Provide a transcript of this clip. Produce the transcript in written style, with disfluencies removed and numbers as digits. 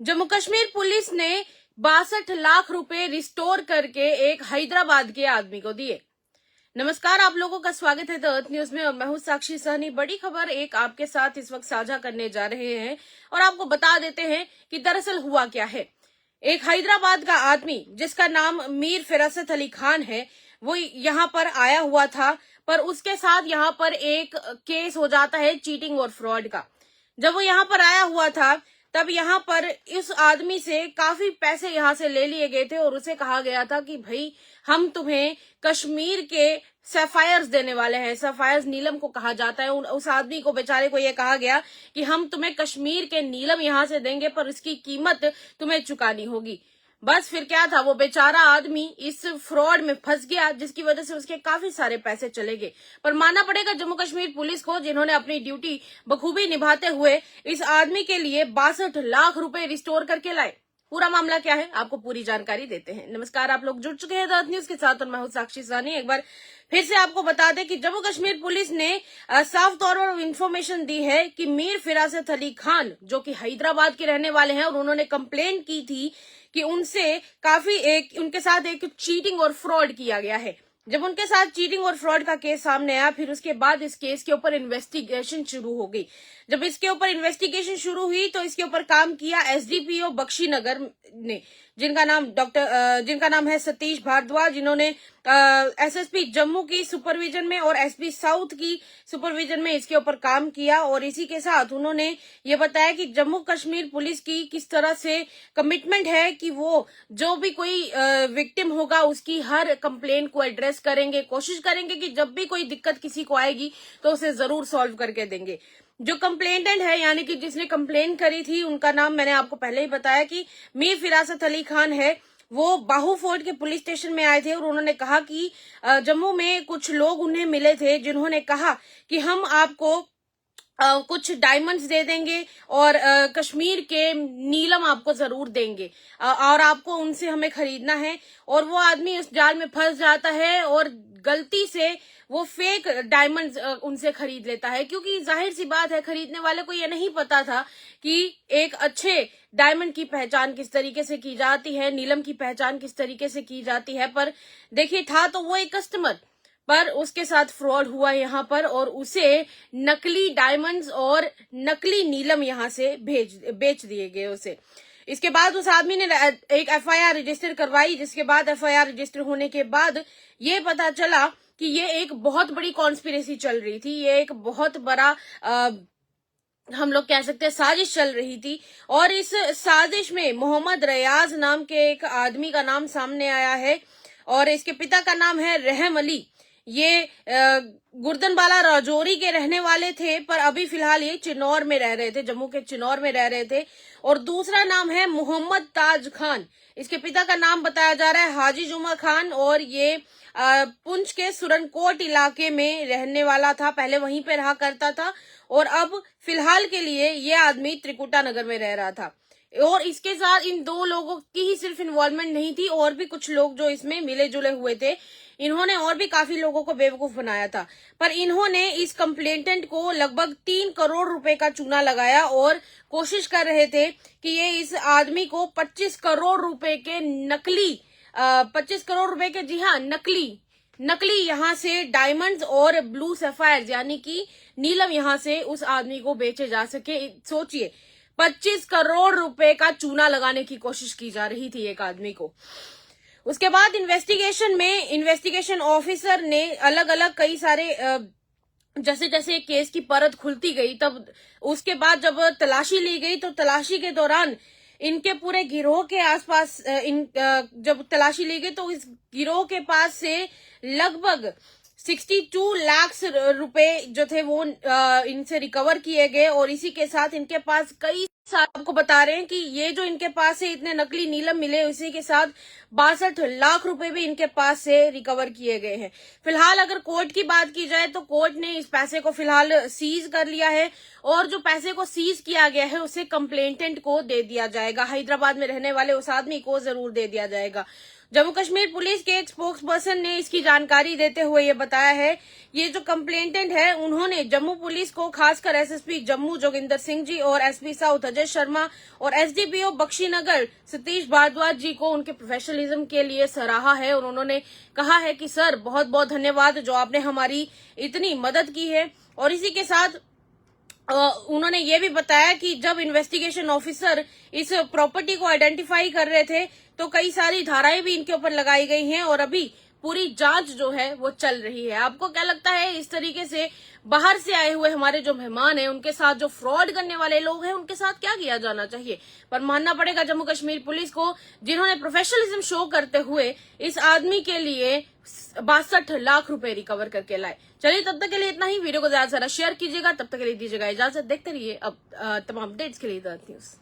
Jammu Kashmir police ने 62 लाख रुपए restore करके एक हैदराबाद के आदमी को दिए। नमस्कार, आप लोगों का स्वागत है द अर्थ न्यूज में और मैं हूं साक्षी सहनी। बड़ी खबर एक आपके साथ इस वक्त साझा करने जा रहे हैं और आपको बता देते हैं कि दरअसल हुआ क्या है। एक हैदराबाद का आदमी जिसका नाम मीर फिरासत अली खान है, वो यहाँ पर आया हुआ था, पर उसके साथ यहाँ पर एक केस हो जाता है चीटिंग और फ्रॉड का। जब वो यहाँ पर आया हुआ था तब यहाँ पर इस आदमी से काफी पैसे यहाँ से ले लिए गए थे और उसे कहा गया था कि भाई हम तुम्हें कश्मीर के सैफायर्स देने वाले हैं। सैफायर्स नीलम को कहा जाता है। उस आदमी को, बेचारे को, यह कहा गया कि हम तुम्हें कश्मीर के नीलम यहाँ से देंगे, पर इसकी कीमत तुम्हें चुकानी होगी। बस फिर क्या था, वो बेचारा आदमी इस फ्रॉड में फंस गया, जिसकी वजह से उसके काफी सारे पैसे चले गए। पर मानना पड़ेगा जम्मू कश्मीर पुलिस को, जिन्होंने अपनी ड्यूटी बखूबी निभाते हुए इस आदमी के लिए 62 लाख रुपए रिस्टोर करके लाए। पूरा मामला क्या है, आपको पूरी जानकारी देते हैं। नमस्कार, आप लोग जुड़ चुके हैं द अर्थ न्यूज के साथ और मैं हूं साक्षी सहनी। एक बार फिर से आपको बता दें कि जम्मू कश्मीर पुलिस ने साफ तौर पर इन्फॉर्मेशन दी है कि मीर फिरासत अली खान, जो कि हैदराबाद के रहने वाले हैं, और उन्होंने कंप्लेंट की थी कि उनके साथ एक चीटिंग और फ्रॉड किया गया है। जब उनके साथ चीटिंग और फ्रॉड का केस सामने आया, फिर उसके बाद इस केस के ऊपर इन्वेस्टिगेशन शुरू हो गई। जब इसके ऊपर इन्वेस्टिगेशन शुरू हुई तो इसके ऊपर काम किया एसडीपीओ बख्शीनगर ने, जिनका नाम है सतीश भारद्वाज, जिन्होंने एसएसपी जम्मू की सुपरविजन में और एसपी साउथ की सुपरविजन में इसके ऊपर काम किया। और इसी के साथ उन्होंने ये बताया कि जम्मू कश्मीर पुलिस की किस तरह से कमिटमेंट है कि वो जो भी कोई विक्टिम होगा उसकी हर कंप्लेंट को एड्रेस करेंगे, कोशिश करेंगे कि जब भी कोई दिक्कत किसी को आएगी तो उसे जरूर सॉल्व करके देंगे। जो कंप्लेंटेंट है, यानी कि जिसने कंप्लेंट करी थी, उनका नाम मैंने आपको पहले ही बताया कि मीर फिरासत अली खान है। वो बाहू फोर्ट के पुलिस स्टेशन में आए थे और उन्होंने कहा कि जम्मू में कुछ लोग उन्हें मिले थे, जिन्होंने कहा कि हम आपको कुछ डायमंड्स दे देंगे और कश्मीर के नीलम आपको जरूर देंगे, और आपको उनसे हमें खरीदना है। और वो आदमी उस जाल में फंस जाता है और गलती से वो फेक डायमंड्स उनसे खरीद लेता है, क्योंकि जाहिर सी बात है खरीदने वाले को ये नहीं पता था कि एक अच्छे डायमंड की पहचान किस तरीके से की जाती है, नीलम की पहचान किस तरीके से की जाती है। पर देखिए, था तो वो एक कस्टमर, पर उसके साथ फ्रॉड हुआ यहाँ पर और उसे नकली डायमंड्स और नकली नीलम यहाँ से बेच दिए गए उसे। इसके बाद उस आदमी ने एक एफआईआर रजिस्टर करवाई, जिसके बाद एफआईआर रजिस्टर होने के बाद ये पता चला कि ये एक बहुत बड़ी कॉन्स्पिरेसी चल रही थी। ये एक बहुत बड़ा हम लोग कह सकते हैं साजिश चल रही थी। और इस साजिश में मोहम्मद रियाज नाम के एक आदमी का नाम सामने आया है और इसके पिता का नाम है रहम अली। ये गुर्दनबाला राजौरी के रहने वाले थे, पर अभी फिलहाल ये चिन्नौर में रह रहे थे, जम्मू के चिन्नौर में रह रहे थे। और दूसरा नाम है मोहम्मद ताज खान। इसके पिता का नाम बताया जा रहा है हाजी जुमा खान और ये पुंछ के सुरनकोट इलाके में रहने वाला था, पहले वहीं पे रहा करता था और अब फिलहाल के लिए ये आदमी त्रिकुटा नगर में रह रहा था। और इसके साथ इन दो लोगों की ही सिर्फ इन्वॉल्वमेंट नहीं थी, और भी कुछ लोग जो इसमें मिले जुले हुए थे। इन्होंने और भी काफी लोगों को बेवकूफ बनाया था, पर इन्होंने इस कंप्लेंटेंट को लगभग 3 करोड़ रुपए का चूना लगाया और कोशिश कर रहे थे कि ये इस आदमी को 25 करोड़ रुपए के नकली 25 करोड़ रुपए के, जी हाँ, नकली यहाँ से डायमंड्स और ब्लू सैफायर यानी कि नीलम यहाँ से उस आदमी को बेचे जा सके। सोचिए, 25 करोड़ रुपए का चूना लगाने की कोशिश की जा रही थी एक आदमी को। उसके बाद इन्वेस्टिगेशन ऑफिसर ने अलग अलग कई सारे जैसे जैसे केस की परत खुलती गई, तब उसके बाद जब तलाशी ली गई तो तलाशी के दौरान इनके पूरे गिरोह के आसपास जब तलाशी ली गई तो इस गिरोह के पास से लगभग 62 लाख रुपए जो थे वो इनसे रिकवर किए गए। और इसी के साथ इनके पास आपको बता रहे हैं कि ये जो इनके पास से इतने नकली नीलम मिले, इसी के साथ 62 लाख रुपए भी इनके पास से रिकवर किए गए हैं। फिलहाल अगर कोर्ट की बात की जाए तो कोर्ट ने इस पैसे को फिलहाल सीज कर लिया है और जो पैसे को सीज किया गया है उसे कंप्लेंटेंट को दे दिया जाएगा। हैदराबाद में रहने वाले उस आदमी को जरूर दे दिया जाएगा। जम्मू कश्मीर पुलिस के एक स्पोक्स पर्सन ने इसकी जानकारी देते हुए ये बताया है, ये जो कंप्लेंटेंट है उन्होंने जम्मू पुलिस को खासकर एसएसपी जम्मू जोगिंदर सिंह जी और एसपी साउथ अजय शर्मा और एसडीपीओ बख्शीनगर सतीश भारद्वाज जी को उनके प्रोफेशनलिज्म के लिए सराहा है। और उन्होंने कहा है कि सर बहुत बहुत धन्यवाद जो आपने हमारी इतनी मदद की है। और इसी के साथ उन्होंने ये भी बताया कि जब इन्वेस्टिगेशन ऑफिसर इस प्रॉपर्टी को आइडेंटिफाई कर रहे थे तो कई सारी धाराएं भी इनके ऊपर लगाई गई हैं और अभी पूरी जांच जो है वो चल रही है। आपको क्या लगता है, इस तरीके से बाहर से आए हुए हमारे जो मेहमान हैं उनके साथ जो फ्रॉड करने वाले लोग हैं उनके साथ क्या किया जाना चाहिए? पर मानना पड़ेगा जम्मू कश्मीर पुलिस को, जिन्होंने प्रोफेशनलिज्म शो करते हुए इस आदमी के लिए 62 लाख रुपए रिकवर करके लाए। चलिए तब तक के लिए इतना ही। वीडियो को ज्यादा से ज्यादा शेयर कीजिएगा। तब तक के लिए दीजिएगा इजाजत। देखते रहिए अब तमाम अपडेट्स के लिए द न्यूज।